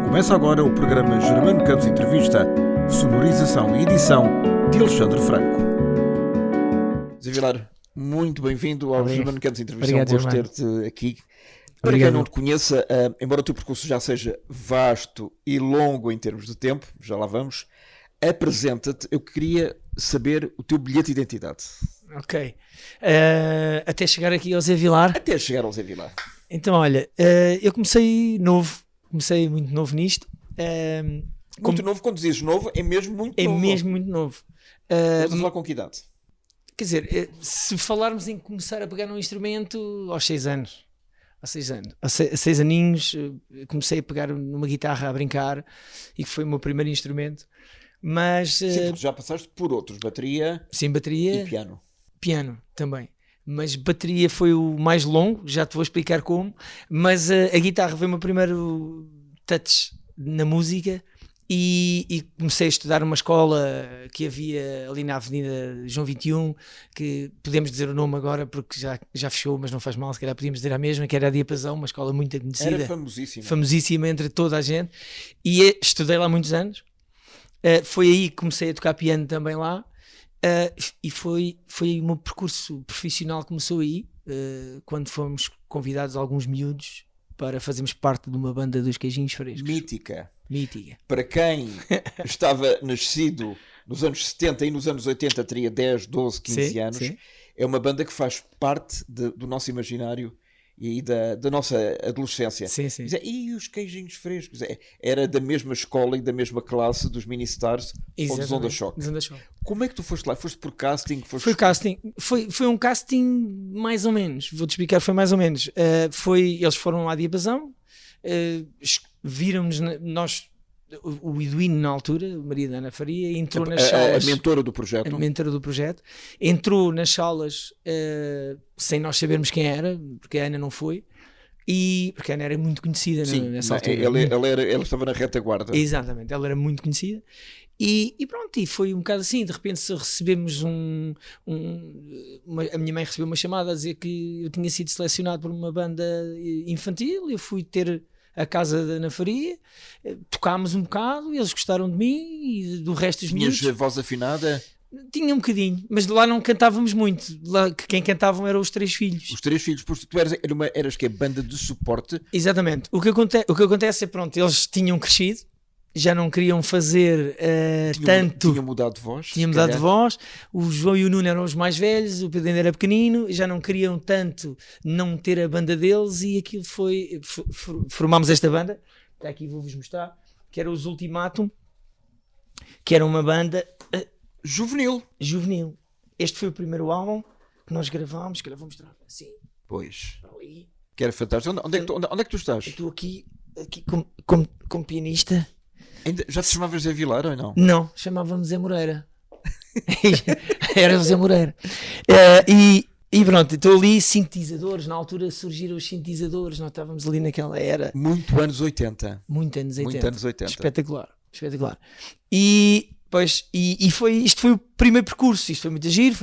Começa agora o programa Germano Campos Entrevista, sonorização e edição de Alexandre Franco. Zé Vilar, muito bem-vindo ao Germano Campos Entrevista. É um gosto ter-te aqui. Para quem não te conheça, embora o teu percurso já seja vasto e longo em termos de tempo, já lá vamos, apresenta-te. Eu queria saber o teu bilhete de identidade. Ok. Até chegar aqui ao Zé Vilar. Até chegar ao Zé Vilar. Então, olha, eu comecei muito novo nisto. Muito novo, quando dizes novo, é mesmo muito novo. É mesmo muito novo. Estás a falar com que idade? Quer dizer, se falarmos em começar a pegar num instrumento aos 6 anos. Há 6 aninhos, comecei a pegar numa guitarra a brincar e que foi o meu primeiro instrumento. Mas sim, já passaste por outros, bateria, sim, bateria e piano. Piano também. Mas bateria foi o mais longo, já te vou explicar como. Mas a guitarra foi o meu primeiro touch na música e comecei a estudar numa escola que havia ali na Avenida João 21, que podemos dizer o nome agora porque já fechou, mas não faz mal, se calhar podíamos dizer a mesma, que era a Diapasão, uma escola muito conhecida. Era famosíssima. Famosíssima entre toda a gente. E estudei lá muitos anos. Foi aí que comecei a tocar piano também lá. E foi o meu percurso profissional começou aí, quando fomos convidados alguns miúdos para fazermos parte de uma banda dos Queijinhos Frescos. Mítica. Para quem estava nascido nos anos 70 e nos anos 80 teria 10, 12, 15 anos. Sim. É uma banda que faz parte do nosso imaginário e da nossa adolescência. Sim. E os Queijinhos Frescos? Era da mesma escola e da mesma classe dos Mini-Stars ou dos Onda Choque. Como é que tu foste lá? Foste por casting? Foi casting. Foi um casting mais ou menos. Vou-te explicar, foi mais ou menos. Eles foram lá de Diapasão, viram-nos, o Eduino na altura, o marido da Ana Faria, entrou nas salas. A mentora do projeto. A mentora do projeto. Entrou nas salas sem nós sabermos quem era, porque a Ana não foi. Porque a Ana era muito conhecida. Sim, nessa altura. Ela estava na retaguarda. Exatamente, ela era muito conhecida. E pronto, e foi um bocado assim. De repente recebemos a minha mãe recebeu uma chamada a dizer que eu tinha sido selecionado por uma banda infantil. Eu fui ter a casa da Ana Faria, tocámos um bocado, eles gostaram de mim e do resto dos miúdos. Tinhas voz afinada? Tinha um bocadinho, mas lá não cantávamos muito. Lá, quem cantavam eram os 3 filhos. Os 3 filhos, porque tu eras que é banda de suporte. Exatamente. O que acontece é, pronto, eles tinham crescido, já não queriam fazer tanto. Tinham mudado de voz. O João e o Nuno eram os mais velhos, o Pedro ainda era pequenino, já não queriam tanto não ter a banda deles e aquilo foi. Formámos esta banda, aqui vou-vos mostrar, que era os Ultimatum, que era uma banda juvenil. Este foi o primeiro álbum que nós gravámos, que eu vou mostrar assim. Pois. Ali. Que era fantástico. Onde é que tu estás? Eu estou aqui como pianista. Já te chamavas Zé Vilar ou não? Não, chamava-me Zé Moreira. Era o Zé Moreira. E pronto, estou ali, sintetizadores. Na altura surgiram os sintetizadores, nós estávamos ali naquela era. Muito anos 80. Muito anos 80. Espetacular. E isto foi o primeiro percurso. Isto foi muito giro.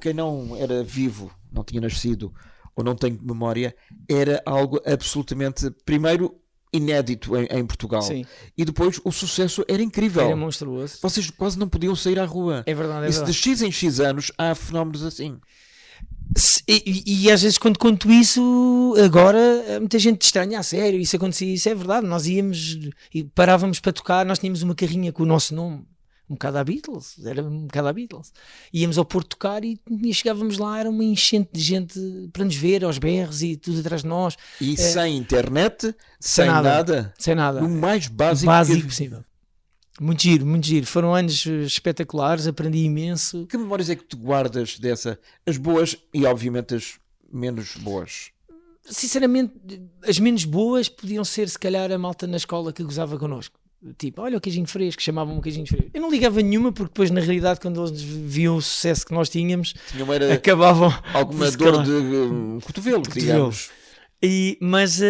Quem não era vivo, não tinha nascido ou não tem memória, era algo absolutamente, primeiro, inédito em Portugal. Sim. E depois o sucesso era incrível. Era monstruoso. Vocês quase não podiam sair à rua. É verdade. De X em X anos há fenómenos assim. E às vezes quando conto isso, agora muita gente estranha, a sério, isso acontecia, isso é verdade. Nós íamos e parávamos para tocar, nós tínhamos uma carrinha com o nosso nome. Um bocado à Beatles. Íamos ao Porto tocar e chegávamos lá, era uma enchente de gente para nos ver, aos berros e tudo atrás de nós. E sem internet, sem nada. O mais básico possível. Muito giro. Foram anos espetaculares, aprendi imenso. Que memórias é que tu guardas dessa? As boas e obviamente as menos boas? Sinceramente, as menos boas podiam ser se calhar a malta na escola que gozava connosco. Tipo, olha o queijinho fresco, chamavam-me o queijinho fresco. Eu não ligava nenhuma, porque depois, na realidade, quando eles viam o sucesso que nós tínhamos, acabavam. Alguma dor de cotovelo, digamos. Mas,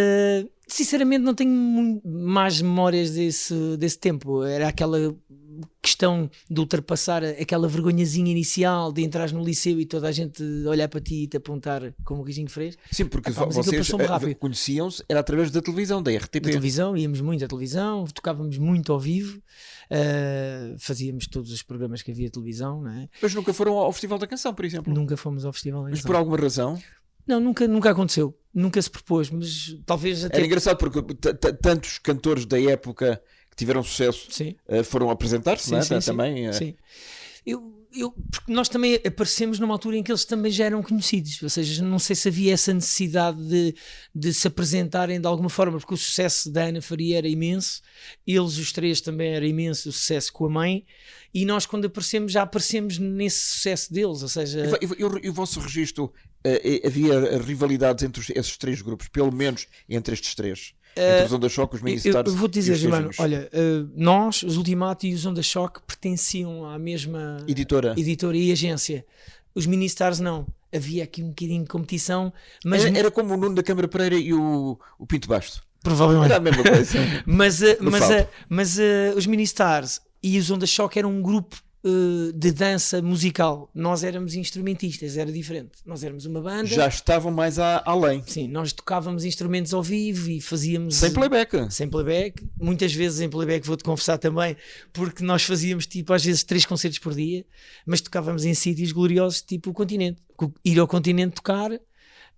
sinceramente, não tenho mais memórias desse tempo. Era aquela questão de ultrapassar aquela vergonhazinha inicial de entrar no liceu e toda a gente olhar para ti e te apontar como o Queijinho Frês. Sim, porque vocês conheciam-se, era através da televisão, da RTP. Da televisão, íamos muito à televisão, tocávamos muito ao vivo, fazíamos todos os programas que havia de televisão, não é? Mas nunca foram ao Festival da Canção, por exemplo? Nunca fomos ao Festival da Canção. Mas por alguma razão? Não, nunca aconteceu, nunca se propôs, mas talvez até... Era engraçado porque tantos cantores da época que tiveram sucesso foram apresentar-se, não é? Também. Sim. Porque nós também aparecemos numa altura em que eles também já eram conhecidos, ou seja, não sei se havia essa necessidade de se apresentarem de alguma forma, porque o sucesso da Ana Faria era imenso, eles os três também era imenso, o sucesso com a mãe, e nós quando aparecemos já aparecemos nesse sucesso deles, ou seja... E o vosso registro, havia rivalidades entre esses três grupos, pelo menos entre estes três? Entre os Onda Choque, os Mini-Stars. Eu vou-te dizer, Germano, olha, nós, os Ultimato e os Onda Choque pertenciam à mesma editora e agência. Os Mini-Stars não. Havia aqui um bocadinho de competição, mas... Era como o Nuno da Câmara Pereira e o Pinto Basto. Provavelmente. Era a mesma coisa. mas os Mini-Stars e os Onda Choque eram um grupo de dança musical. Nós éramos instrumentistas, era diferente. Nós éramos uma banda. Já estavam mais além. Sim, nós tocávamos instrumentos ao vivo e fazíamos... Sem playback. Sem playback. Muitas vezes em playback, vou-te confessar também, porque nós fazíamos tipo às vezes 3 concertos por dia, mas tocávamos em sítios gloriosos tipo o Continente. Ir ao Continente tocar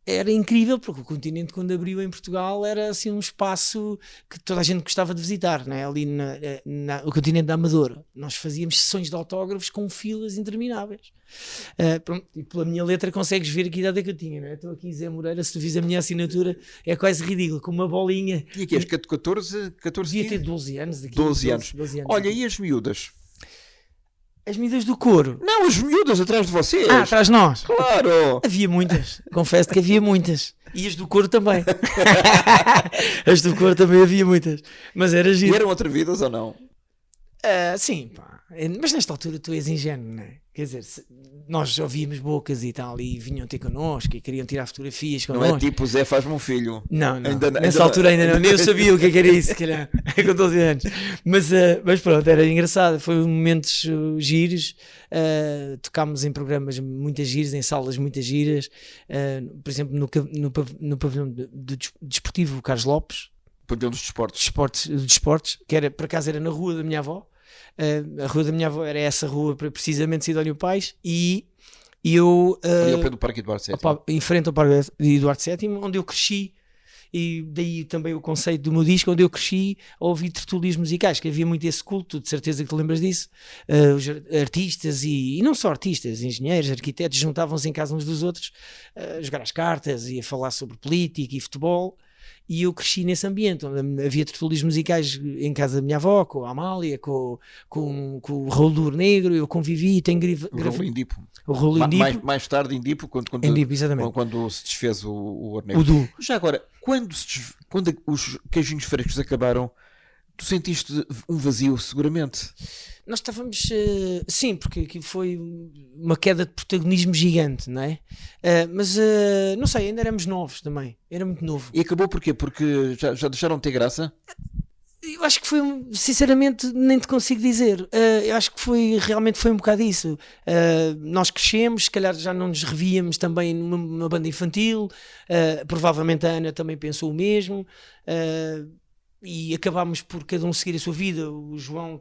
era incrível, porque o Continente, quando abriu em Portugal, era assim um espaço que toda a gente gostava de visitar, não é? Ali o Continente da Amadora. Nós fazíamos sessões de autógrafos com filas intermináveis. E pela minha letra consegues ver a que idade é que eu tinha, não é? Estou aqui, Zé Moreira, se tu vis a minha assinatura é quase ridículo, com uma bolinha. E aqui, acho que é de 14 Devia ter 12 anos. 12 anos. Olha, e as miúdas? As miúdas do coro? Não, as miúdas atrás de vocês. Atrás de nós? Claro. Havia muitas, confesso que havia muitas. E as do coro também. As do coro também havia muitas. Mas era giro. E eram atrevidas ou não? Sim, pá. Mas nesta altura tu és ingênuo, não é? Quer dizer, nós ouvíamos bocas e tal, e vinham ter connosco e queriam tirar fotografias connosco. Não é tipo Zé faz-me um filho. Não. Nessa altura ainda não. Nem eu sabia o que era isso, se calhar, com 12 anos. Mas pronto, era engraçado. Foi momentos giros. Tocámos em programas muitas giras, em salas muitas giras. Por exemplo, no pavilhão do desportivo Carlos Lopes. Pavilhão dos Desportos, que era, por acaso era na rua da minha avó. A rua da minha avó era essa rua, precisamente Sidónio Pais, e eu ali ao pé do Parque Eduardo VII, em frente ao Parque Eduardo VII, onde eu cresci, e daí também o conceito do meu disco, onde eu cresci a ouvir tertúlias musicais, que havia muito esse culto, de certeza que te lembras disso. Os artistas e não só artistas, engenheiros, arquitetos juntavam-se em casa uns dos outros a jogar as cartas e a falar sobre política e futebol. E eu cresci nesse ambiente, onde havia tertúlias musicais em casa da minha avó, com a Amália, com o Raul do Negro. Eu convivi e tenho gravado. O Raul Indipo. Mais tarde Indipo, quando se desfez o Ouro Negro. O Du. Já agora, quando os Queijinhos Frescos acabaram, tu sentiste um vazio, seguramente? Nós estávamos... sim, porque aquilo foi uma queda de protagonismo gigante, não é? Mas, não sei, ainda éramos novos também. Era muito novo. E acabou porquê? Porque já deixaram de ter graça? Eu acho que foi, sinceramente, nem te consigo dizer. Eu acho que realmente foi um bocado isso. Nós crescemos, se calhar já não nos revíamos também numa banda infantil. Provavelmente a Ana também pensou o mesmo. E acabámos por cada um seguir a sua vida. O João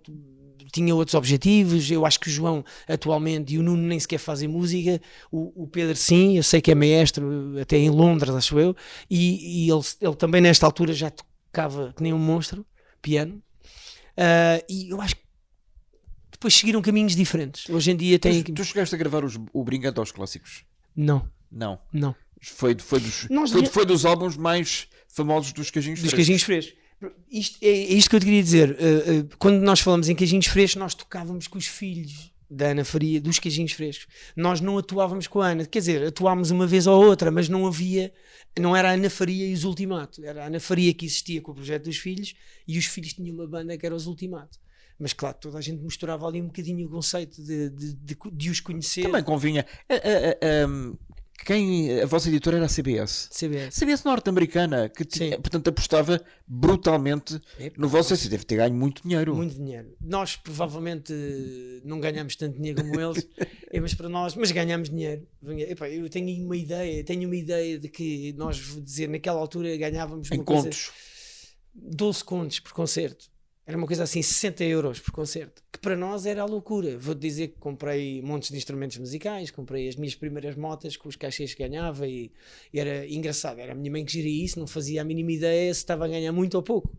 tinha outros objetivos. Eu acho que o João atualmente e o Nuno nem sequer fazem música. O Pedro sim, eu sei que é maestro até em Londres, acho eu, e ele também nesta altura já tocava que nem um monstro, piano, e eu acho que depois seguiram caminhos diferentes. Hoje em dia tem... Tu chegaste a gravar o Brincando aos Clássicos? Não. Foi dos álbuns mais famosos dos Queijinhos Frescos. Dos Queijinhos Frescos. É isto que eu te queria dizer. Quando nós falamos em Queijinhos Frescos, nós tocávamos com os filhos da Ana Faria, dos Queijinhos Frescos. Nós não atuávamos com a Ana, quer dizer, atuámos uma vez ou outra, mas não era a Ana Faria e os Ultimato, era a Ana Faria que existia com o projeto dos filhos, e os filhos tinham uma banda que era os Ultimato. Mas claro, toda a gente misturava ali um bocadinho o conceito de os conhecer. Também convinha. A vossa editora era a CBS. CBS norte-americana, que portanto apostava brutalmente no vosso sucesso. Deve ter ganho muito dinheiro. Muito dinheiro. Nós provavelmente não ganhamos tanto dinheiro como eles, mas ganhamos dinheiro. Eu tenho uma ideia de que nós, vou dizer, naquela altura ganhávamos em contos. 12 contos por concerto. Era uma coisa assim, 60 euros por concerto, que para nós era a loucura. Vou-te dizer que comprei montes de instrumentos musicais, comprei as minhas primeiras motas com os cachês que ganhava e era engraçado. Era a minha mãe que geria isso, não fazia a mínima ideia se estava a ganhar muito ou pouco.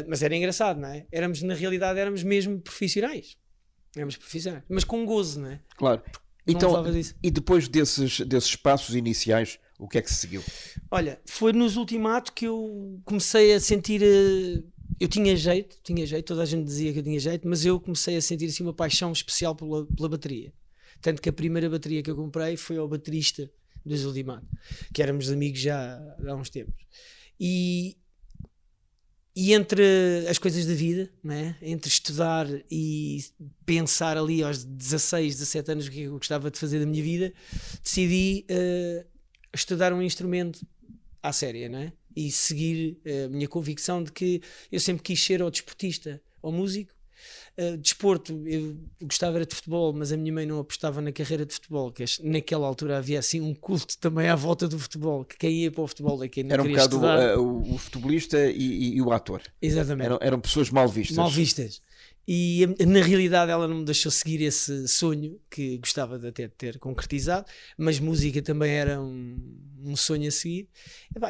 Mas era engraçado, não é? Na realidade, éramos mesmo profissionais. Mas com gozo, não é? Claro. Então, e depois desses passos iniciais, o que é que se seguiu? Olha, foi nos Ultimato que eu comecei a sentir... Eu tinha jeito, toda a gente dizia que eu tinha jeito, mas eu comecei a sentir assim uma paixão especial pela bateria. Tanto que a primeira bateria que eu comprei foi ao baterista dos Ultimato, que éramos amigos já há uns tempos. E entre as coisas da vida, né? Entre estudar e pensar ali aos 16, 17 anos o que eu gostava de fazer da minha vida, decidi estudar um instrumento à séria, não é? E seguir a minha convicção de que eu sempre quis ser ou desportista ou músico. Desporto, eu gostava era de futebol, mas a minha mãe não apostava na carreira de futebol, que naquela altura havia assim um culto também à volta do futebol, que quem ia para o futebol é quem não queria estudar. Era um bocado o futebolista e o ator. Exatamente. Eram pessoas mal vistas. Mal vistas. E na realidade ela não me deixou seguir esse sonho que gostava de até ter concretizado, mas música também era um sonho a seguir.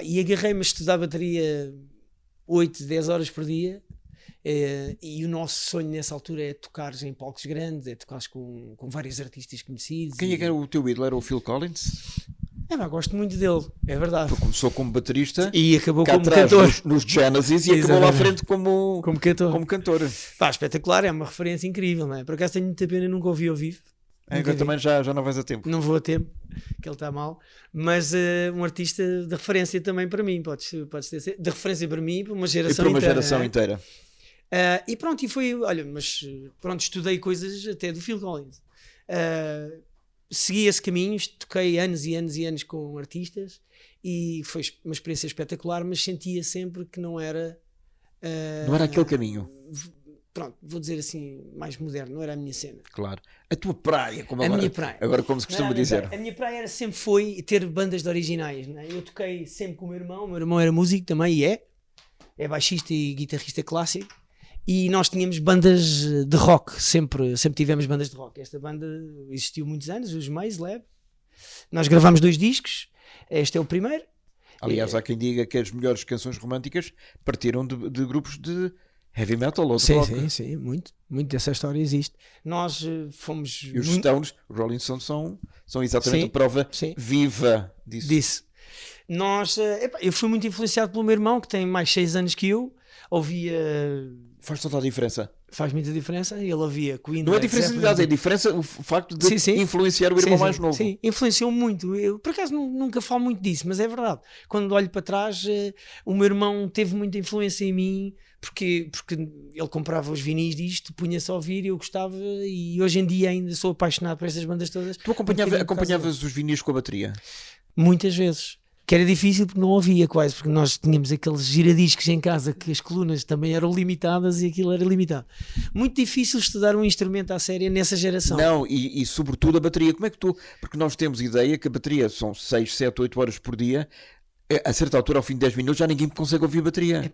E agarrei-me a estudar bateria 8, 10 horas por dia. E o nosso sonho nessa altura é tocares em palcos grandes, é tocares com vários artistas conhecidos. Quem é que era o teu ídolo? Era o Phil Collins? Gosto muito dele, é verdade. Começou como baterista e acabou como cantor nos Genesis e acabou lá à frente como cantor. Espetacular, é uma referência incrível, não é? Por acaso tenho muita pena, nunca ouvi ao vivo. Agora também já não vais a tempo. Não vou a tempo, que ele está mal. Mas um artista de referência também para mim, podes ter de referência para mim e para uma geração inteira. E pronto, estudei coisas até do Phil Collins. Segui esse caminho, toquei anos e anos e anos com artistas e foi uma experiência espetacular, mas sentia sempre que não era aquele caminho. Pronto, vou dizer assim, mais moderno, não era a minha cena. Claro. A tua praia, minha praia. Agora como se costuma dizer. A minha praia sempre foi ter bandas de originais, não é? Eu toquei sempre com o meu irmão era músico também e é baixista e guitarrista clássico. E nós tínhamos bandas de rock, sempre tivemos bandas de rock. Esta banda existiu muitos anos, os Maze Lab. Nós gravámos 2 discos, este é o primeiro. Aliás, há quem diga que as melhores canções românticas partiram de grupos de heavy metal ou de rock. Sim, muito dessa história existe. Nós fomos... E os Stones, os Rolling Stones são exatamente a prova viva disso. Eu fui muito influenciado pelo meu irmão, que tem mais 6 anos que eu, ouvia... Faz toda a diferença. Faz muita diferença. Ele ouvia Queen. Não é diferença de idade, é diferença o facto de influenciar o irmão mais novo. Sim, influenciou muito. Eu, por acaso, nunca falo muito disso, mas é verdade. Quando olho para trás, o meu irmão teve muita influência em mim, porque ele comprava os vinis disto, punha-se a ouvir e eu gostava, e hoje em dia ainda sou apaixonado por essas bandas todas. Tu acompanhavas os vinis com a bateria? Muitas vezes. Que era difícil porque não havia quase, porque nós tínhamos aqueles giradiscos em casa que as colunas também eram limitadas e aquilo era limitado. Muito difícil estudar um instrumento à séria nessa geração. Não, e sobretudo a bateria. Como é que porque nós temos ideia que a bateria são 6, 7, 8 horas por dia, a certa altura, ao fim de 10 minutos, já ninguém consegue ouvir a bateria.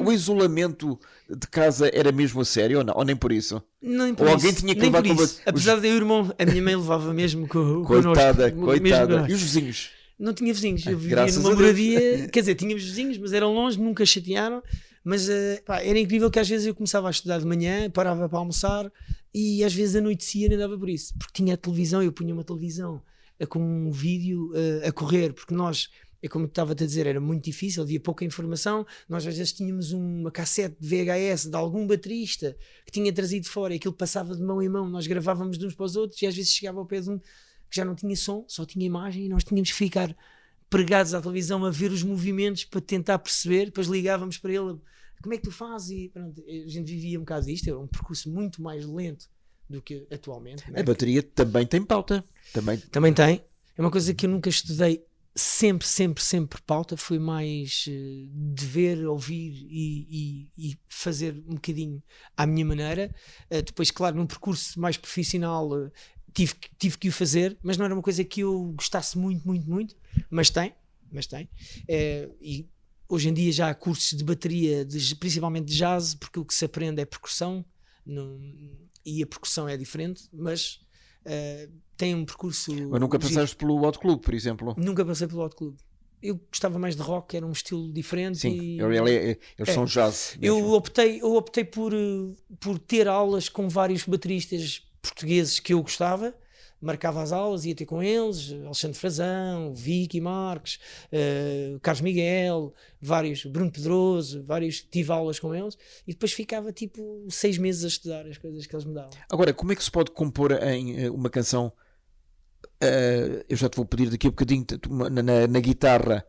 O isolamento de casa era mesmo a sério ou não? Ou nem por isso? Nem por ou isso. Alguém tinha que levar com Apesar de eu, irmão, a minha mãe levava mesmo coitada. Mesmo, e os vizinhos? Não tinha vizinhos, eu vivia numa moradia, quer dizer, tínhamos vizinhos, mas eram longe, nunca chatearam, mas era incrível que às vezes eu começava a estudar de manhã, parava para almoçar e às vezes anoitecia nem dava por isso, porque tinha a televisão, eu punha uma televisão com um vídeo a correr, porque nós, como estava-te a dizer, era muito difícil, havia pouca informação, nós às vezes tínhamos uma cassete de VHS de algum baterista que tinha trazido fora e aquilo passava de mão em mão, nós gravávamos de uns para os outros e às vezes chegava ao pé de um que já não tinha som, só tinha imagem e nós tínhamos que ficar pregados à televisão a ver os movimentos para tentar perceber, depois ligávamos para ele, como é que tu fazes? E pronto, a gente vivia um bocado disto, era um percurso muito mais lento do que atualmente. A bateria também tem pauta. Também tem. É uma coisa que eu nunca estudei sempre pauta, foi mais de ver, ouvir e fazer um bocadinho à minha maneira. Depois, claro, num percurso mais profissional tive que o fazer, mas não era uma coisa que eu gostasse muito, mas tem. E hoje em dia já há cursos de bateria, principalmente de jazz, porque o que se aprende é percussão, e a percussão é diferente, mas tem um percurso... Mas nunca passaste pelo Hot Club, por exemplo? Nunca passei pelo Hot Club. Eu gostava mais de rock, era um estilo diferente. Sim, eles são jazz. Eu optei por ter aulas com vários bateristas portugueses que eu gostava, marcava as aulas, ia ter com eles, Alexandre Frazão, Vicky Marques, Carlos Miguel, vários, Bruno Pedroso, tive aulas com eles e depois ficava tipo 6 meses a estudar as coisas que eles me davam. Agora, como é que se pode compor em uma canção? Eu já te vou pedir daqui a bocadinho, na guitarra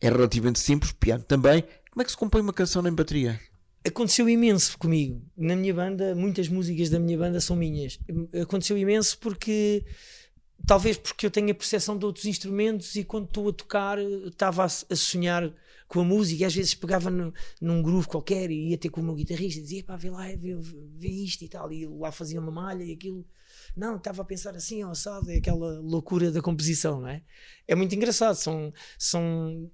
é relativamente simples, piano também. Como é que se compõe uma canção em bateria? Aconteceu imenso comigo. Na minha banda, muitas músicas da minha banda são minhas. Aconteceu imenso talvez porque eu tenho a percepção de outros instrumentos e quando estou a tocar estava a sonhar com a música e às vezes pegava num groove qualquer e ia ter com o meu guitarrista e dizia, pá, vê lá, vê isto e tal, e lá fazia uma malha e aquilo. Não, estava a pensar assim, assado, é aquela loucura da composição, não é? É muito engraçado,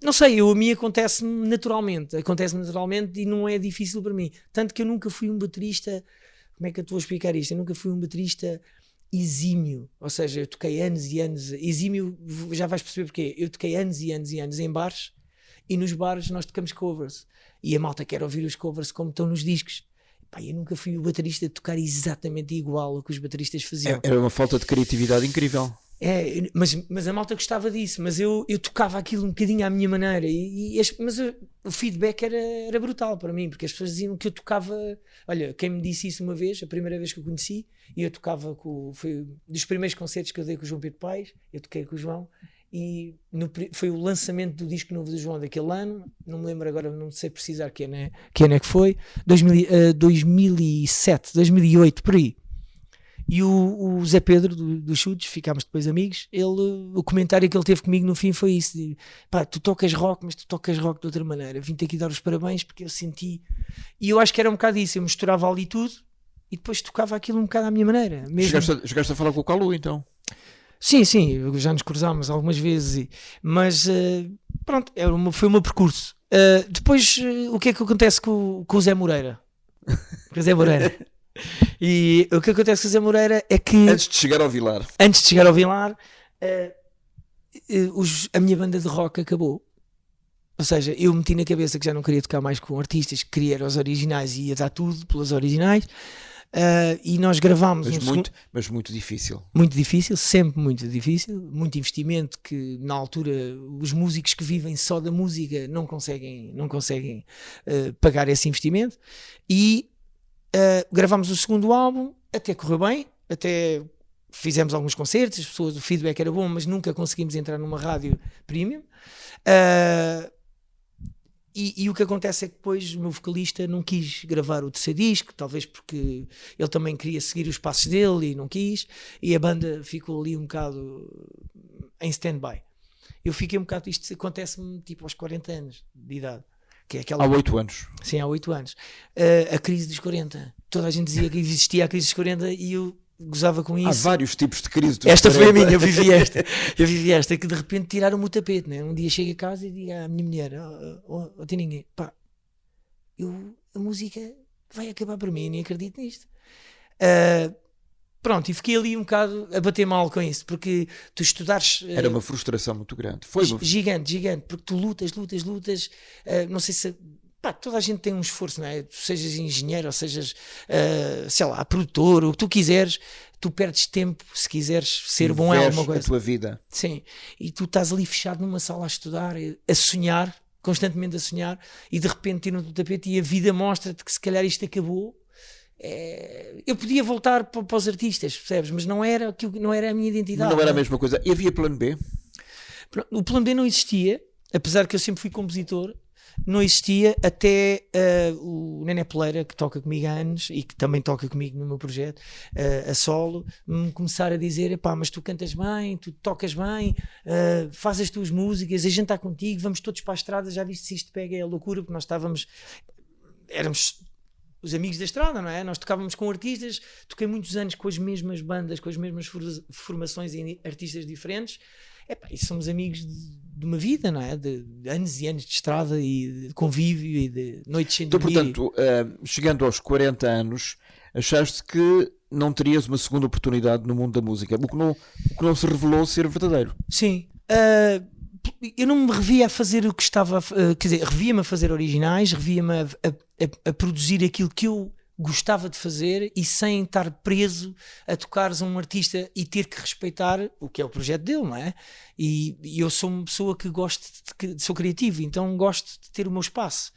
não sei, a mim acontece-me naturalmente e não é difícil para mim. Tanto que eu nunca fui um baterista, como é que eu estou a explicar isto? Eu nunca fui um baterista exímio, ou seja, eu toquei anos e anos, exímio, já vais perceber porquê, eu toquei anos e anos e anos em bares e nos bares nós tocamos covers e a malta quer ouvir os covers como estão nos discos. Pá, eu nunca fui o baterista a tocar exatamente igual ao que os bateristas faziam. Era uma falta de criatividade incrível. Mas a malta gostava disso, mas eu tocava aquilo um bocadinho à minha maneira mas o feedback era brutal para mim, porque as pessoas diziam que eu tocava. Olha, quem me disse isso uma vez, a primeira vez que eu conheci, e eu tocava foi dos primeiros concertos que eu dei com o João Pedro Paes, eu toquei com o João e foi o lançamento do disco novo do João daquele ano, não me lembro agora, não sei precisar que ano é que foi, 2007, 2008, por aí. E o Zé Pedro dos Chutes, ficámos depois amigos, o comentário que ele teve comigo no fim foi isso, de, pá, tu tocas rock, mas tu tocas rock de outra maneira, vim-te aqui dar os parabéns porque eu senti, e eu acho que era um bocado isso, eu misturava ali tudo e depois tocava aquilo um bocado à minha maneira mesmo. Chegaste a falar com o Calu então? Sim, já nos cruzámos algumas vezes, mas pronto, foi o meu percurso. Depois, o que é que acontece com o Zé Moreira? Com o Zé Moreira. E o que acontece com o Zé Moreira é que... Antes de chegar ao Vilar, a minha banda de rock acabou. Ou seja, eu meti na cabeça que já não queria tocar mais com artistas, que queria os originais e ia dar tudo pelos originais. E nós gravámos mas muito difícil, sempre muito difícil, muito investimento que na altura os músicos que vivem só da música não conseguem pagar esse investimento e gravámos o segundo álbum, até correu bem, até fizemos alguns concertos, o feedback era bom, mas nunca conseguimos entrar numa rádio premium. E o que acontece é que depois o meu vocalista não quis gravar o terceiro disco, talvez porque ele também queria seguir os passos dele e não quis, e a banda ficou ali um bocado em stand-by. Eu fiquei um bocado, isto acontece-me tipo aos 40 anos de idade. Que é aquela... Há 8 anos. Sim, há 8 anos. A crise dos 40. Toda a gente dizia que existia a crise dos 40 e eu gozava com isso. Há vários tipos de crise dos Esta 40. foi a minha, eu vivi esta, que de repente tiraram-me o tapete, né? Um dia chego a casa e digo à minha mulher, Tininha, pá, a música vai acabar por mim, nem acredito nisto. Pronto, e fiquei ali um bocado a bater mal com isso, porque tu estudares... Era uma frustração muito grande. Foi gigante, porque tu lutas, não sei se... Pá, toda a gente tem um esforço, não é? Tu sejas engenheiro ou sejas, sei lá, produtor, o que tu quiseres, tu perdes tempo se quiseres ser bom em alguma coisa. A tua vida. Sim, e tu estás ali fechado numa sala a estudar, a sonhar, constantemente a sonhar, e de repente tiram-te do tapete e a vida mostra-te que se calhar isto acabou. Eu podia voltar para os artistas, percebes? Mas não era a minha identidade. Não era a mesma coisa. E havia plano B? O plano B não existia, apesar que eu sempre fui compositor. não existia até o Nené Poleira, que toca comigo há anos e que também toca comigo no meu projeto, a solo, me começar a dizer: epá, mas tu cantas bem, tu tocas bem, faz as tuas músicas, a gente está contigo, vamos todos para a estrada, já viste se isto pega, é a loucura, porque nós éramos os amigos da estrada, não é? Nós tocávamos com artistas, toquei muitos anos com as mesmas bandas, com as mesmas formações e artistas diferentes. Epá, e somos amigos de uma vida, não é? De anos e anos de estrada e de convívio e de noites sem dormir. Então, portanto, chegando aos 40 anos, achaste que não terias uma segunda oportunidade no mundo da música, o que não se revelou ser verdadeiro. Sim. Eu não me revia a fazer o que estava... quer dizer, revia-me a fazer originais, revia-me a produzir aquilo que eu gostava de fazer e sem estar preso a tocares a um artista e ter que respeitar o que é o projeto dele, não é? E eu sou uma pessoa que sou criativo, então gosto de ter o meu espaço.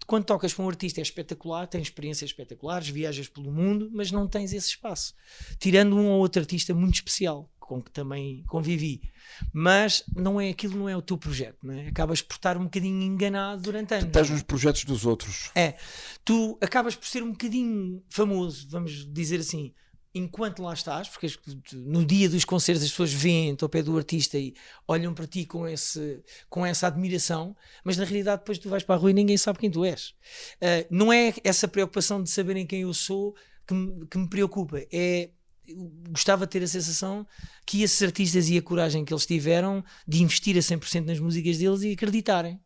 Quando tocas para um artista é espetacular, tens experiências espetaculares, viajas pelo mundo, mas não tens esse espaço. Tirando um ou outro artista muito especial, com que também convivi. Mas aquilo não é o teu projeto, não é? Acabas por estar um bocadinho enganado durante anos. Tu estás nos projetos dos outros. Tu acabas por ser um bocadinho famoso, vamos dizer assim, enquanto lá estás, porque no dia dos concertos as pessoas vêm-te ao pé do artista e olham para ti com essa admiração, mas na realidade depois tu vais para a rua e ninguém sabe quem tu és. Não é essa preocupação de saberem quem eu sou que me preocupa, eu gostava de ter a sensação que esses artistas e a coragem que eles tiveram de investir a 100% nas músicas deles e acreditarem,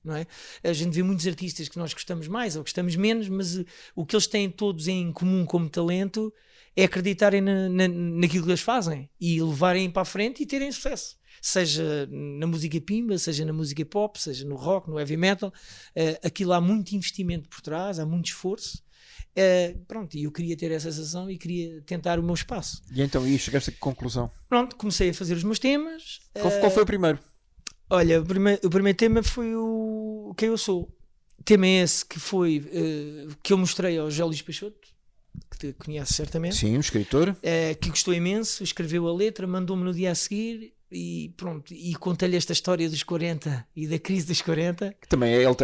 não é? A gente vê muitos artistas que nós gostamos mais ou gostamos menos, mas o que eles têm todos em comum como talento é acreditarem naquilo que eles fazem e levarem para a frente e terem sucesso. Seja na música pimba, seja na música pop, seja no rock, no heavy metal, aquilo há muito investimento por trás, há muito esforço. Pronto, e eu queria ter essa sensação e queria tentar o meu espaço. E então, chegaste a que conclusão? Pronto, comecei a fazer os meus temas. Qual foi o primeiro? Olha, o primeiro tema foi o Quem Eu Sou. O tema é esse que foi que eu mostrei ao José Luís Peixoto, que te conheces certamente. Sim, um escritor. Que gostou imenso, escreveu a letra, mandou-me no dia a seguir. E pronto, e contei-lhe esta história dos 40 e da crise dos 40. Que também ele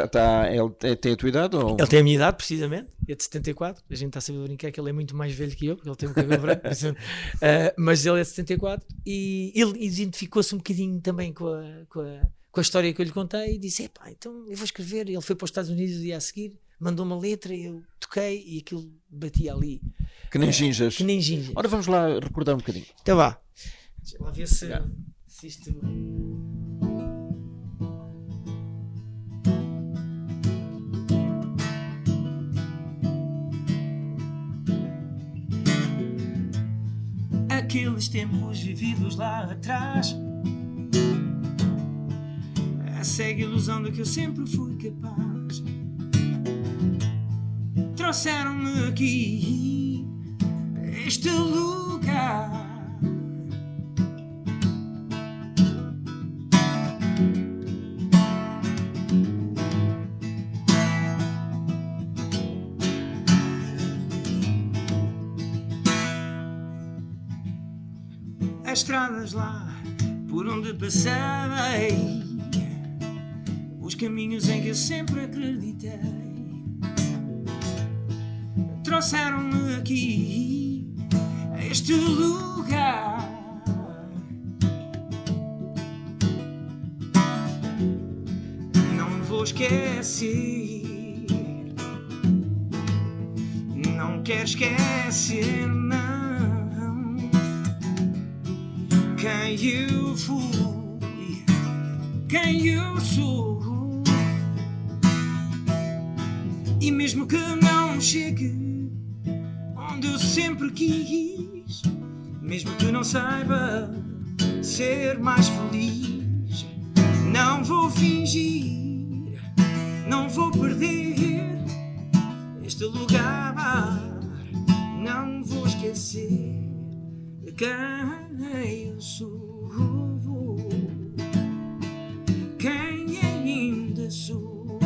tem a tua idade? Ou? Ele tem a minha idade, precisamente, é de 74. A gente está sempre a brincar que ele é muito mais velho que eu, porque ele tem um cabelo branco. Mas ele é de 74 e ele identificou-se um bocadinho também com a história que eu lhe contei e disse: epá, então eu vou escrever. Ele foi para os Estados Unidos o dia a seguir, mandou uma letra, eu toquei e aquilo batia ali. Que nem ginjas. Que nem ginjas. Ora, vamos lá recordar um bocadinho. Então vá. Deixa lá ver se isto... Aqueles tempos vividos lá atrás, a cega ilusão de que eu sempre fui capaz, trouxeram-me aqui a este lugar. As estradas lá por onde passei, os caminhos em que eu sempre acreditei, trouxeram-me aqui a este lugar. Não vou esquecer, não quero esquecer, não, quem eu fui, quem eu sou. E mesmo que não chegue onde eu sempre quis, mesmo que não saiba ser mais feliz, não vou fingir, não vou perder este lugar, não vou esquecer quem eu sou, quem ainda sou.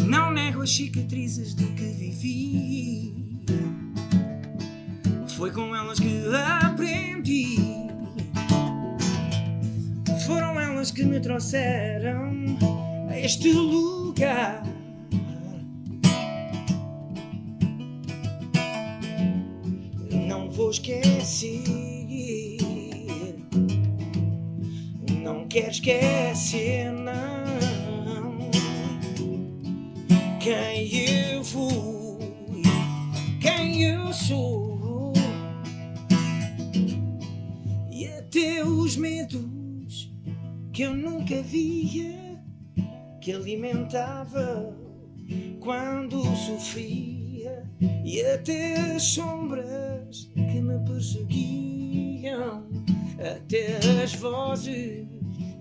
Não nego as cicatrizes do que vivi, foi com elas que aprendi pessoas que me trouxeram a este lugar. Não vou esquecer, não quero esquecer, não, quem eu fui, quem eu sou, e até os medos que eu nunca via, que alimentava quando sofria, e até as sombras que me perseguiam, até as vozes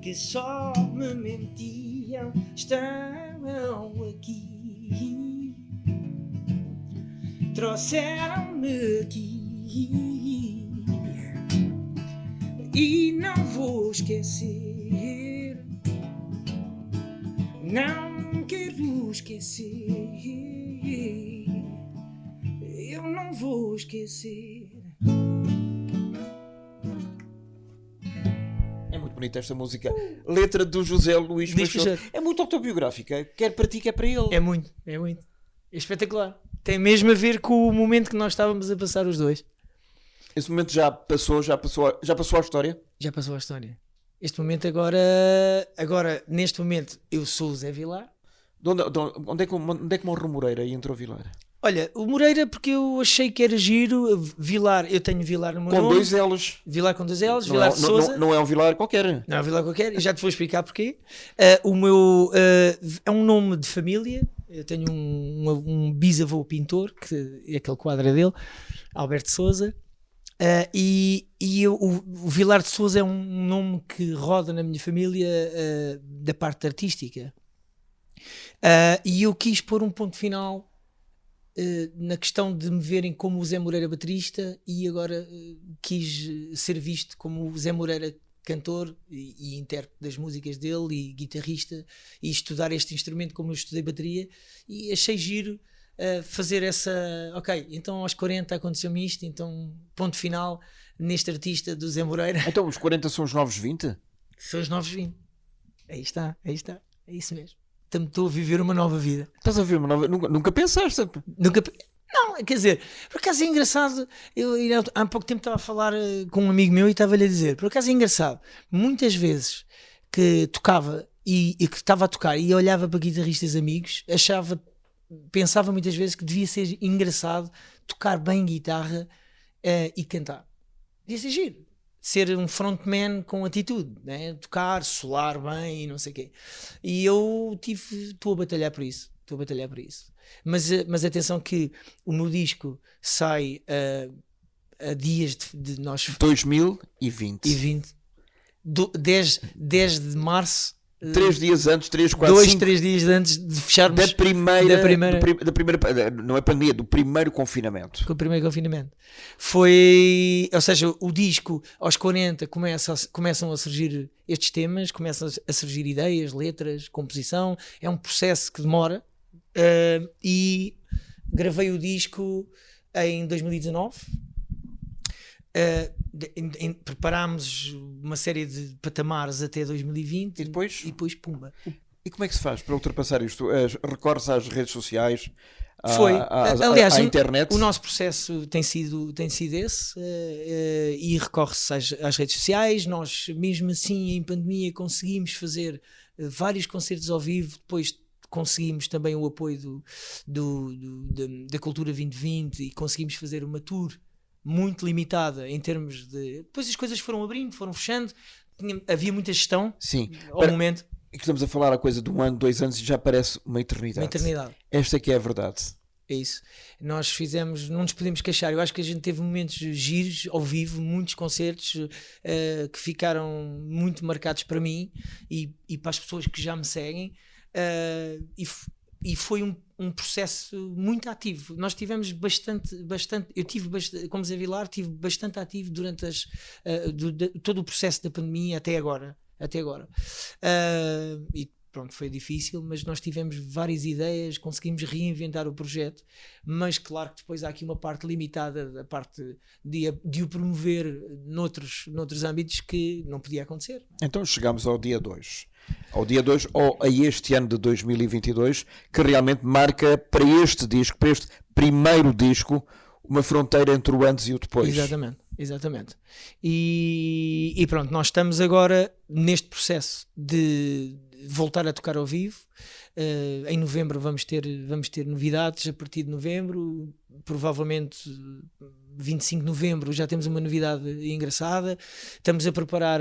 que só me mentiam, estão aqui, trouxeram-me aqui, e não vou esquecer, não quero esquecer, eu não vou esquecer. É muito bonita esta música. Letra do José Luís Peixoto. É muito autobiográfica, quer para ti, quer para ele. É muito. É espetacular. Tem mesmo a ver com o momento que nós estávamos a passar os dois. Esse momento já passou a história? Já passou a história. Este momento agora, neste momento, eu sou o Zé Vilar. Onde é que morre o Moreira e entrou Vilar? Olha, o Moreira, porque eu achei que era giro. Vilar, eu tenho Vilar no meu nome. Com 2 L's. Vilar com 2 L's, Vilar de Sousa. Não é um Vilar qualquer. Não é um Vilar qualquer, e já te vou explicar porquê. O meu é um nome de família. Eu tenho um bisavô pintor, que é aquele quadro dele, Alberto Sousa. O Vilar de Sousa é um nome que roda na minha família da parte artística. E eu quis pôr um ponto final na questão de me verem como o Zé Moreira baterista, e agora quis ser visto como o Zé Moreira cantor e intérprete das músicas dele e guitarrista, e estudar este instrumento como eu estudei bateria, e achei giro fazer essa, ok, então aos 40 aconteceu-me isto, então ponto final neste artista do Zé Moreira. Então os 40 são os novos 20? São os novos 20. Aí está, é isso mesmo. Estou a viver uma nova vida. Estás a viver uma nova... Nunca pensaste? Não, quer dizer, por acaso é engraçado, eu há pouco tempo estava a falar com um amigo meu e estava-lhe a dizer, por acaso é engraçado, muitas vezes que tocava e que estava a tocar e olhava para guitarristas amigos, pensava muitas vezes que devia ser engraçado tocar bem guitarra e cantar. Devia ser giro. Ser um frontman com atitude, né? Tocar, solar bem e não sei o quê. E eu estou a batalhar por isso. Mas atenção que o meu disco sai a dias de nós... 2020. 10 de março. 3 dias antes, 3, 4, 5... 3 dias antes de fecharmos... Da primeira... Não é pandemia, do primeiro confinamento. Com o primeiro confinamento. Foi... Ou seja, o disco, aos 40, começam a surgir estes temas, começam a surgir ideias, letras, composição. É um processo que demora. E gravei o disco em 2019. Preparámos uma série de patamares até 2020 e depois pumba. E como é que se faz para ultrapassar isto? Recorres às redes sociais, aliás, à internet? O nosso processo tem sido esse, e recorre-se às redes sociais. Nós mesmo assim em pandemia conseguimos fazer vários concertos ao vivo, depois conseguimos também o apoio da Cultura 2020 e conseguimos fazer uma tour muito limitada em termos de... Depois as coisas foram abrindo, foram fechando, havia muita gestão. Sim. Ao momento. E que estamos a falar a coisa de 1 ano, 2 anos e já parece uma eternidade. Esta que é a verdade. É isso. Nós fizemos, não nos podemos queixar. Eu acho que a gente teve momentos giros ao vivo, muitos concertos que ficaram muito marcados para mim e para as pessoas que já me seguem. E foi um processo muito ativo. Nós tivemos bastante eu tive bastante, como Zé Vilar, tive bastante ativo durante todo o processo da pandemia até agora. E pronto, foi difícil, mas nós tivemos várias ideias, conseguimos reinventar o projeto, mas claro que depois há aqui uma parte limitada, da parte de o promover noutros âmbitos que não podia acontecer. Então chegamos ao dia 2. Ao dia 2, ou a este ano de 2022, que realmente marca para este disco, para este primeiro disco, uma fronteira entre o antes e o depois. Exatamente. E pronto, nós estamos agora neste processo de voltar a tocar ao vivo. Em novembro vamos ter novidades. A partir de novembro, provavelmente 25 de novembro, já temos uma novidade engraçada. Estamos a preparar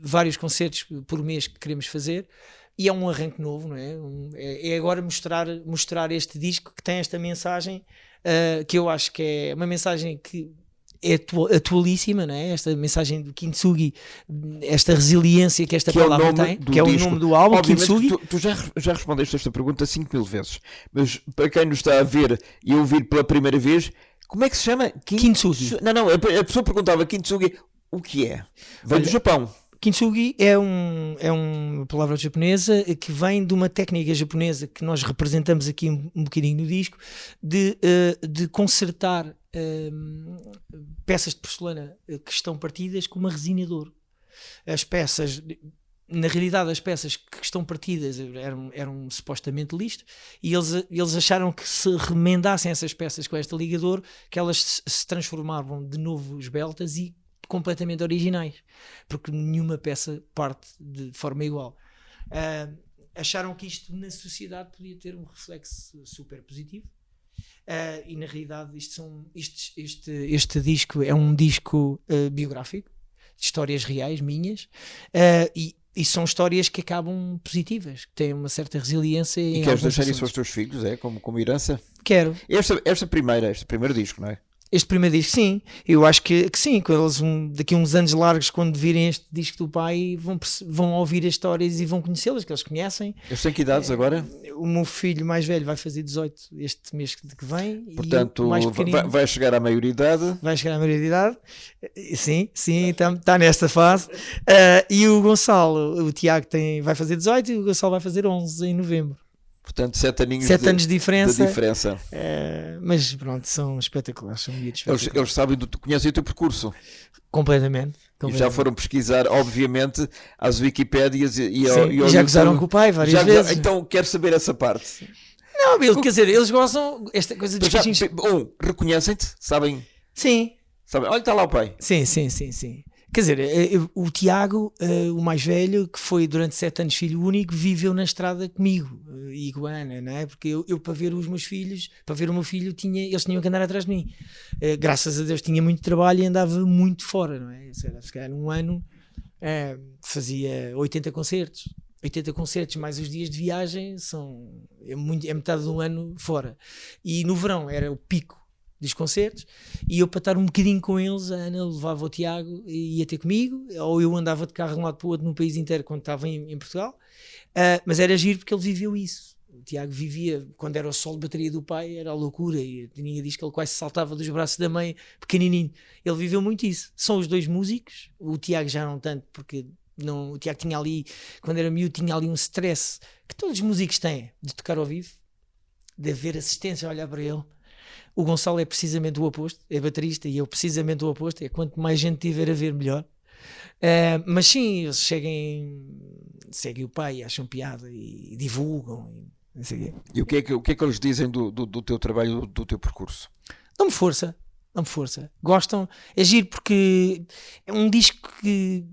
vários concertos por mês que queremos fazer, e é um arranque novo, não é? É agora mostrar este disco que tem esta mensagem, que eu acho que é uma mensagem que é atualíssima, não é? Esta mensagem do Kintsugi, esta resiliência que esta palavra tem, que é o nome do álbum. Kintsugi. Tu já respondeste esta pergunta 5.000 vezes, mas para quem nos está a ver e a ouvir pela primeira vez, como é que se chama? Kintsugi. Não, a pessoa perguntava Kintsugi, o que é? Vem do Japão. Kintsugi é uma palavra japonesa que vem de uma técnica japonesa que nós representamos aqui um bocadinho no disco, de consertar peças de porcelana que estão partidas com uma resina de ouro. As peças, na realidade, as peças que estão partidas eram supostamente listo, e eles acharam que se remendassem essas peças com esta liga de ouro, que elas se transformavam de novo esbeltas e completamente originais, porque nenhuma peça parte de forma igual. Acharam que isto na sociedade podia ter um reflexo super positivo, e na realidade este disco é um disco biográfico, de histórias reais minhas, e são histórias que acabam positivas, que têm uma certa resiliência. E queres deixar isso aos teus filhos, como herança? Quero. Este primeiro disco, não é? Este primeiro disco, sim, eu acho que sim, quando eles daqui a uns anos largos, quando virem este disco do pai, vão ouvir as histórias e vão conhecê-las, que eles conhecem. Eles têm que idades agora? O meu filho mais velho vai fazer 18 este mês que vem. Portanto, vai chegar à maioridade. Vai chegar à maioridade, sim, está nesta fase. E o Gonçalo, o Tiago vai fazer 18 e o Gonçalo vai fazer 11 em novembro. Portanto, 7 anos de diferença. Mas pronto, são espetaculares, são eles sabem, conhecem o teu percurso. Completamente. E já foram pesquisar, obviamente, às Wikipédias e já gozaram com o pai várias vezes. Então, quero saber essa parte. Não, quer dizer, eles gostam esta coisa de reconhecem-te? Sabem? Sim. Sabem? Olha, está lá o pai. Sim. Quer dizer, o Tiago, o mais velho, que foi durante 7 anos filho único, viveu na estrada comigo, e com a Ana, não é? Porque eu para ver os meus filhos, para ver o meu filho, eles tinham que andar atrás de mim. Graças a Deus tinha muito trabalho e andava muito fora, não é? Se calhar num ano fazia 80 concertos. 80 concertos mais os dias de viagem é metade do ano fora. E no verão era o pico dos concertos, e eu, para estar um bocadinho com eles, a Ana levava o Tiago e ia ter comigo, ou eu andava de carro de um lado para o outro no país inteiro quando estava em Portugal, mas era giro porque ele viveu isso. O Tiago vivia, quando era o solo de bateria do pai, era a loucura, e ninguém diz que ele quase saltava dos braços da mãe pequenininho. Ele viveu muito isso. São os dois músicos, o Tiago já não tanto, porque o Tiago tinha ali, quando era miúdo, tinha ali um stress que todos os músicos têm, de tocar ao vivo, de haver assistência a olhar para ele. O Gonçalo é precisamente o oposto, é baterista, e eu precisamente o oposto, é quanto mais gente tiver a ver, melhor. Mas sim, eles seguem o pai, acham piada e divulgam. E o que é que eles dizem do teu trabalho, do teu percurso? Dão-me força. Gostam, é giro porque é um disco que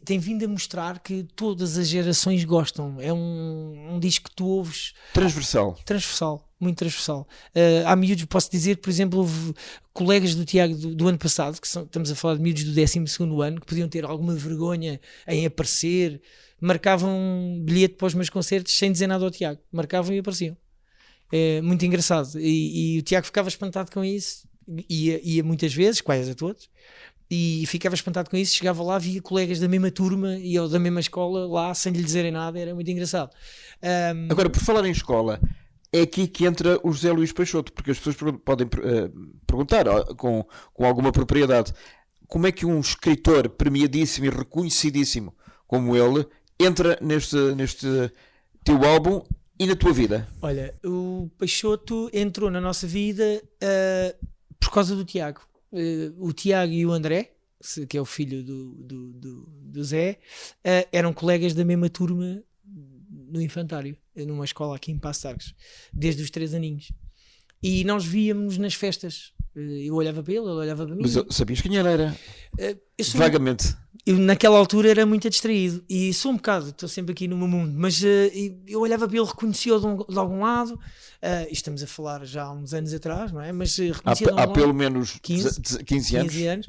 tem vindo a mostrar que todas as gerações gostam. É um disco que tu ouves. Transversal, muito transversal. Há miúdos, posso dizer, por exemplo, houve colegas do Tiago do ano passado, estamos a falar de miúdos do 12º ano, que podiam ter alguma vergonha em aparecer, marcavam bilhete para os meus concertos sem dizer nada ao Tiago, marcavam e apareciam. É muito engraçado. E o Tiago ficava espantado com isso, ia muitas vezes, quase a todos, e ficava espantado com isso. Chegava lá, via colegas da mesma turma e da mesma escola lá sem lhe dizerem nada. Era muito engraçado. Agora, por falar em escola, é aqui que entra o José Luís Peixoto, porque as pessoas podem perguntar com alguma propriedade: como é que um escritor premiadíssimo e reconhecidíssimo como ele entra neste teu álbum e na tua vida? Olha, o Peixoto entrou na nossa vida por causa do Tiago. O Tiago e o André, que é o filho do Zé, eram colegas da mesma turma no infantário, numa escola aqui em Paços de Arcos, desde os 3 aninhos. E nós víamos nas festas. Eu olhava para ele, ele olhava para mim. Mas sabias quem ele era? Vagamente. Eu naquela altura era muito distraído e sou um bocado, estou sempre aqui no meu mundo, mas eu olhava para ele, reconhecia-o de algum lado. Estamos a falar já há uns anos atrás, não é? Mas reconhecia há pelo menos 15 anos.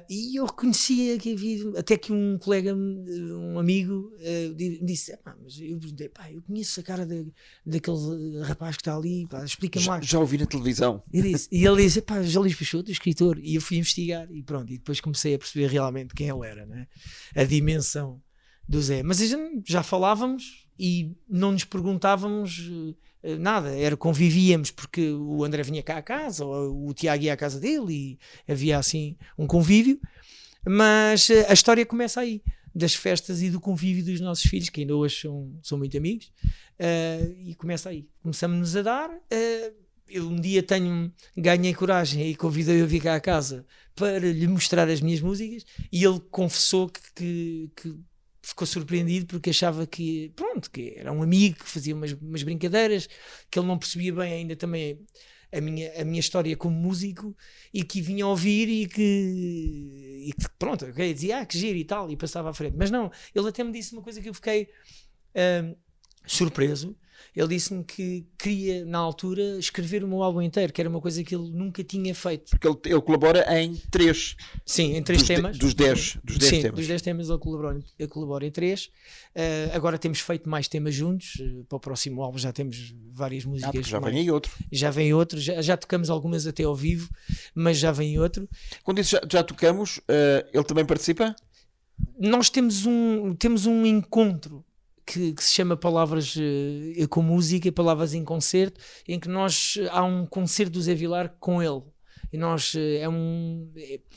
E eu reconhecia que havia, até que um colega, um amigo, disse: mas eu perguntei, eu conheço a cara daquele rapaz que está ali, explica-me lá. Já ouvi na televisão. E ele disse: José Luís Peixoto, escritor. E eu fui investigar e pronto, e depois comecei a perceber realmente quem ele era, né? A dimensão do Zé. Mas já falávamos e não nos perguntávamos nada, convivíamos porque o André vinha cá à casa, ou o Tiago ia à casa dele e havia assim um convívio, mas a história começa aí, das festas e do convívio dos nossos filhos, que ainda hoje são muito amigos, e começa aí. Começamos-nos a dar. Eu um dia ganhei coragem e convidei-o a vir cá à casa para lhe mostrar as minhas músicas e ele confessou que ficou surpreendido porque achava que era um amigo que fazia umas brincadeiras, que ele não percebia bem ainda também a minha história como músico e que vinha ouvir e que dizia que giro e tal, e passava à frente. Mas não, ele até me disse uma coisa que eu fiquei surpreso. Ele disse-me que queria, na altura, escrever o meu álbum inteiro, que era uma coisa que ele nunca tinha feito. Porque ele colabora em 3. Sim, em 3 temas. Dos 10 temas. Dos 10 temas ele colabora em 3. Agora temos feito mais temas juntos. Para o próximo álbum já temos várias músicas. Já vem aí outro. Já vem outro. Já tocamos algumas até ao vivo, mas já vem outro. Quando isso já tocamos, ele também participa? Nós temos um encontro que se chama Palavras com Música, Palavras em Concerto, em que há um concerto do Zé Vilar com ele. E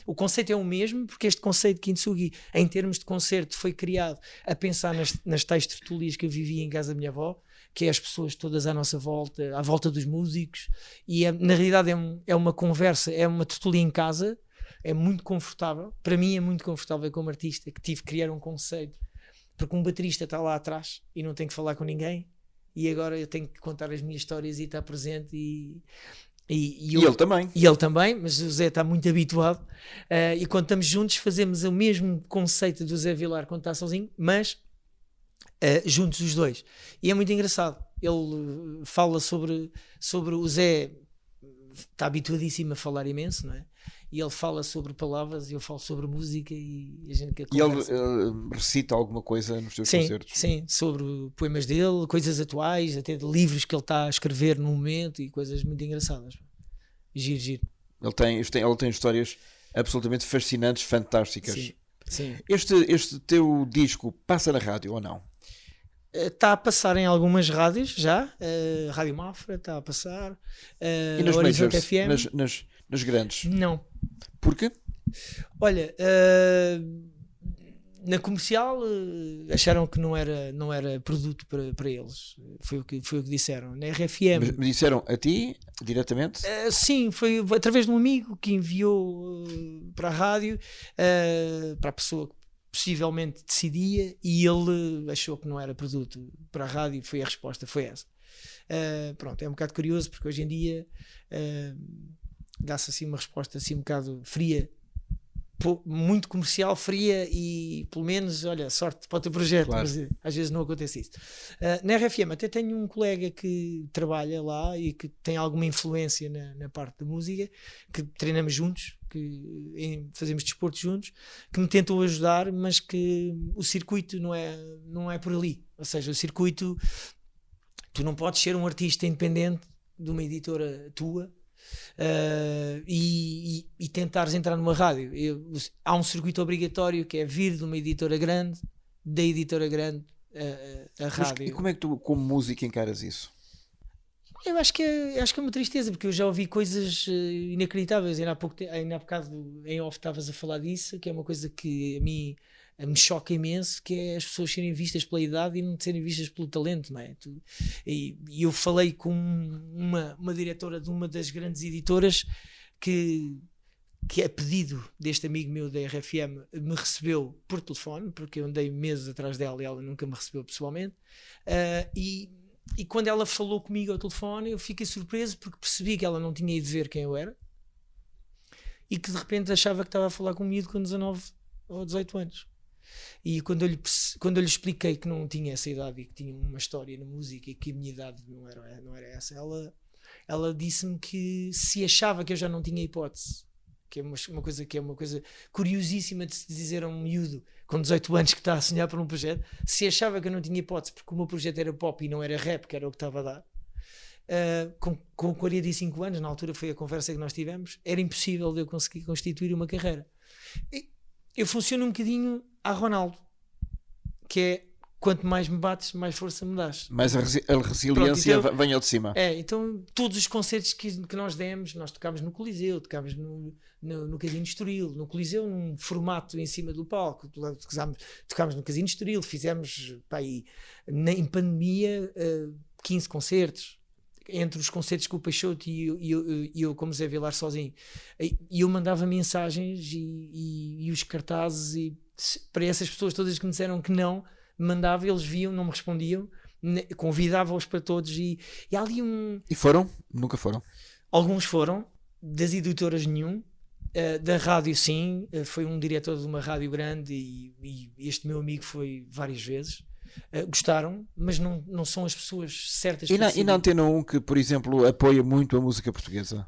o conceito é o mesmo, porque este conceito de Kintsugi, em termos de concerto, foi criado a pensar nas tais tertulias que eu vivia em casa da minha avó, que é as pessoas todas à nossa volta, à volta dos músicos, e na realidade é uma conversa, é uma tertulia em casa, é muito confortável. Para mim é muito confortável como artista, que tive que criar um conceito, porque um baterista está lá atrás e não tem que falar com ninguém, e agora eu tenho que contar as minhas histórias e estar presente e ele também. E ele também, mas o Zé está muito habituado, e quando estamos juntos fazemos o mesmo conceito do Zé Vilar quando está sozinho, mas juntos os dois, e é muito engraçado. Ele fala sobre o Zé, está habituadíssimo a falar imenso, não é? E ele fala sobre palavras e eu falo sobre música e a gente conversa. E ele recita alguma coisa nos seus concertos? Sim, sobre poemas dele, coisas atuais, até de livros que ele está a escrever no momento e coisas muito engraçadas. Giro. Ele tem histórias absolutamente fascinantes, fantásticas. Sim. Este teu disco passa na rádio ou não? Está a passar em algumas rádios já, Rádio Mafra está a passar, e nas Horizonte majors, FM. nas grandes? Não. Porquê? Olha, na comercial acharam que não era produto para eles, foi o que disseram. Na RFM. Mas me disseram a ti, diretamente? Sim, foi através de um amigo que enviou para a rádio, para a pessoa que possivelmente decidia, e ele achou que não era produto para a rádio. Foi a resposta, foi essa. É um bocado curioso, porque hoje em dia dá-se assim uma resposta assim um bocado fria, muito comercial, fria, e pelo menos, olha, sorte para o teu projeto. Claro. Mas às vezes não acontece isso. Na RFM até tenho um colega que trabalha lá e que tem alguma influência na parte da música, que treinamos juntos, fazemos desporto juntos, que me tentam ajudar, mas que o circuito não é por ali. Ou seja, o circuito, tu não podes ser um artista independente de uma editora tua e tentares entrar numa rádio. Há um circuito obrigatório, que é vir de uma editora grande, da editora grande a rádio. E como é que tu, como músico, encaras isso? Eu acho que é uma tristeza, porque eu já ouvi coisas inacreditáveis. Ainda há bocado em off estavas a falar disso, que é uma coisa que a mim me choca imenso, que é as pessoas serem vistas pela idade e não serem vistas pelo talento, não é? E eu falei com uma diretora de uma das grandes editoras que a pedido deste amigo meu da RFM me recebeu por telefone, porque eu andei meses atrás dela e ela nunca me recebeu pessoalmente, e quando ela falou comigo ao telefone eu fiquei surpreso, porque percebi que ela não tinha ido ver quem eu era e que de repente achava que estava a falar comigo com 19 ou 18 anos. E quando eu lhe expliquei que não tinha essa idade e que tinha uma história na música e que a minha idade não era essa, ela disse-me que se achava que eu já não tinha hipótese, que é uma coisa curiosíssima de se dizer a um miúdo com 18 anos que está a sonhar por um projeto, se achava que eu não tinha hipótese porque o meu projeto era pop e não era rap, que era o que estava a dar. Com 45 anos, na altura foi a conversa que nós tivemos, era impossível de eu conseguir constituir uma carreira. Eu funciono um bocadinho a Ronaldo, que é: quanto mais me bates, mais força me dás. Mas a resiliência vem ao de cima. Então todos os concertos que nós demos, nós tocámos no Coliseu, tocámos no Casino de Estoril, no Coliseu num formato em cima do palco, tocámos no Casino de Estoril, fizemos em pandemia 15 concertos, entre os concertos com o Peixoto e eu como Zé Vilar sozinho, e eu mandava mensagens e os cartazes, e para essas pessoas todas que me disseram que não, mandava, eles viam, não me respondiam, convidava-os para todos, e há ali E foram? Nunca foram? Alguns foram, das editoras nenhum, da rádio sim, foi um diretor de uma rádio grande e este meu amigo foi várias vezes. Gostaram, mas não são as pessoas certas. E na Antena 1, que por exemplo apoia muito a música portuguesa?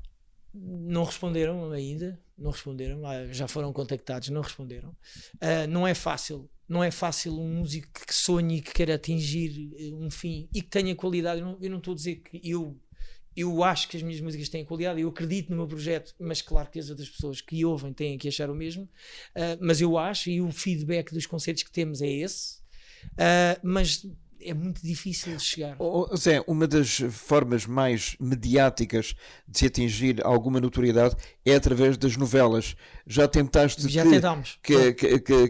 Não responderam ainda, não responderam, já foram contactados, não responderam. Não é fácil um músico que sonhe e que queira atingir um fim e que tenha qualidade. Eu não estou a dizer que eu acho que as minhas músicas têm qualidade, eu acredito no meu projeto, mas claro que as outras pessoas que ouvem têm que achar o mesmo, mas eu acho, e o feedback dos concertos que temos é esse. Mas é muito difícil de chegar. Zé, uma das formas mais mediáticas de se atingir alguma notoriedade é através das novelas. Já tentaste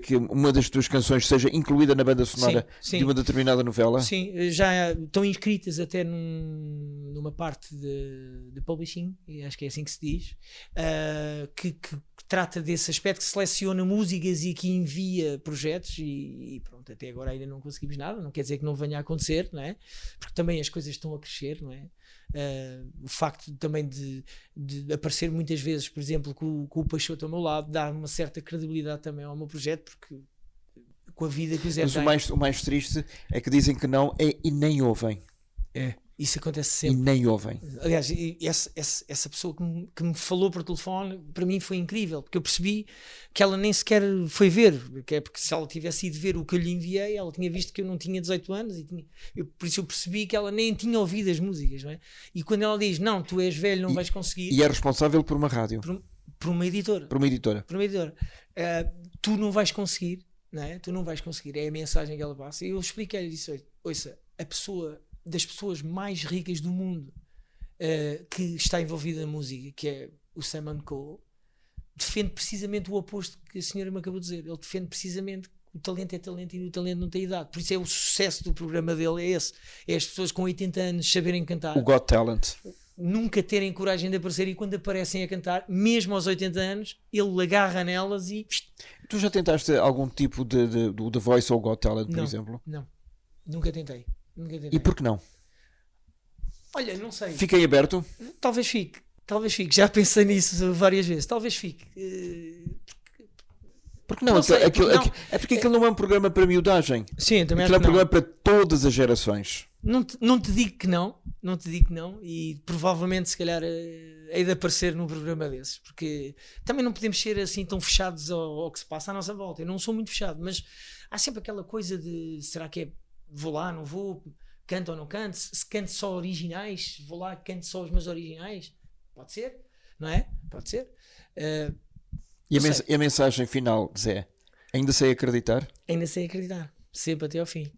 que uma das tuas canções seja incluída na banda sonora de uma determinada novela? Sim, já estão inscritas até numa parte de publishing, acho que é assim que se diz, que trata desse aspecto, que seleciona músicas e que envia projetos, e pronto, até agora ainda não conseguimos nada, não quer dizer que não venha a acontecer, não é? Porque também as coisas estão a crescer, não é? O facto também de aparecer muitas vezes, por exemplo, com o Peixoto ao meu lado, dá uma certa credibilidade também ao meu projeto, porque com a vida que o Zé tem... Mas o mais triste é que dizem que não e nem ouvem. Isso acontece sempre. E nem ouvem. Aliás, essa pessoa que me falou por telefone, para mim foi incrível, porque eu percebi que ela nem sequer foi ver, porque se ela tivesse ido ver o que eu lhe enviei, ela tinha visto que eu não tinha 18 anos, por isso eu percebi que ela nem tinha ouvido as músicas, não é? E quando ela diz, não, tu és velho, não vais conseguir... E é responsável por uma rádio. Por uma editora. Por uma editora. Tu não vais conseguir, não é? Tu não vais conseguir, é a mensagem que ela passa. E eu expliquei-lhe, disse, ouça, das pessoas mais ricas do mundo que está envolvida na música, que é o Simon Cowell, defende precisamente o oposto que a senhora me acabou de dizer. Ele defende precisamente que o talento é talento e o talento não tem idade. Por isso é o sucesso do programa dele, é esse. É as pessoas com 80 anos saberem cantar. O Got Talent. Nunca terem coragem de aparecer, e quando aparecem a cantar, mesmo aos 80 anos, ele agarra nelas e... Tu já tentaste algum tipo do The Voice ou Got Talent, por exemplo? Não, nunca tentei. E por que não? Olha, não sei. Fiquei aberto? Talvez fique. Já pensei nisso várias vezes. Talvez fique. Porque não? É porque aquilo não é um programa para miudagem. Sim, também aquilo é um programa para todas as gerações. Não te digo que não. Não te digo que não. E provavelmente, se calhar, hei de aparecer num programa desses. Porque também não podemos ser assim tão fechados ao que se passa à nossa volta. Eu não sou muito fechado, mas há sempre aquela coisa de, será que é... Vou lá, não vou, canto ou não canto, se canto só originais, vou lá, canto só os meus originais, pode ser, não é? Pode ser. E a mensagem final, Zé? Ainda sei acreditar? Ainda sei acreditar, sempre até ao fim.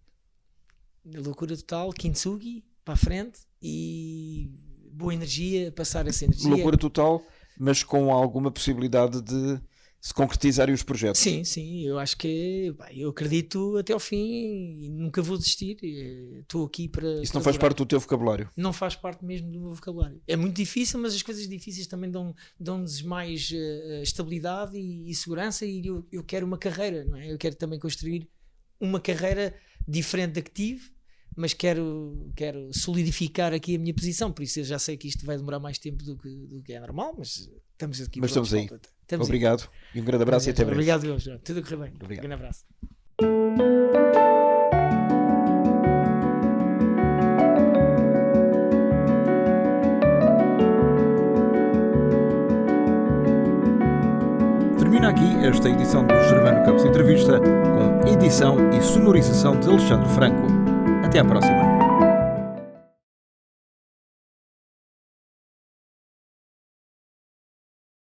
Loucura total, kintsugi, para a frente, e boa energia, passar essa energia. Loucura total, mas com alguma possibilidade de se concretizarem os projetos. Sim, eu acho que eu acredito até ao fim e nunca vou desistir. Estou aqui para. Isso não faz parte do teu vocabulário? Não faz parte mesmo do meu vocabulário. É muito difícil, mas as coisas difíceis também dão-nos mais estabilidade e segurança. E eu quero uma carreira, não é? Eu quero também construir uma carreira diferente da que tive, mas quero solidificar aqui a minha posição. Por isso eu já sei que isto vai demorar mais tempo do que é normal, mas estamos aqui. Mas estamos aí. Obrigado aí. E um grande abraço e até breve. Obrigado, João. Tudo a correr bem. Obrigado. Um grande abraço. Termina aqui esta edição do Germano Campos Entrevista, com edição e sonorização de Alexandre Franco. Até à próxima.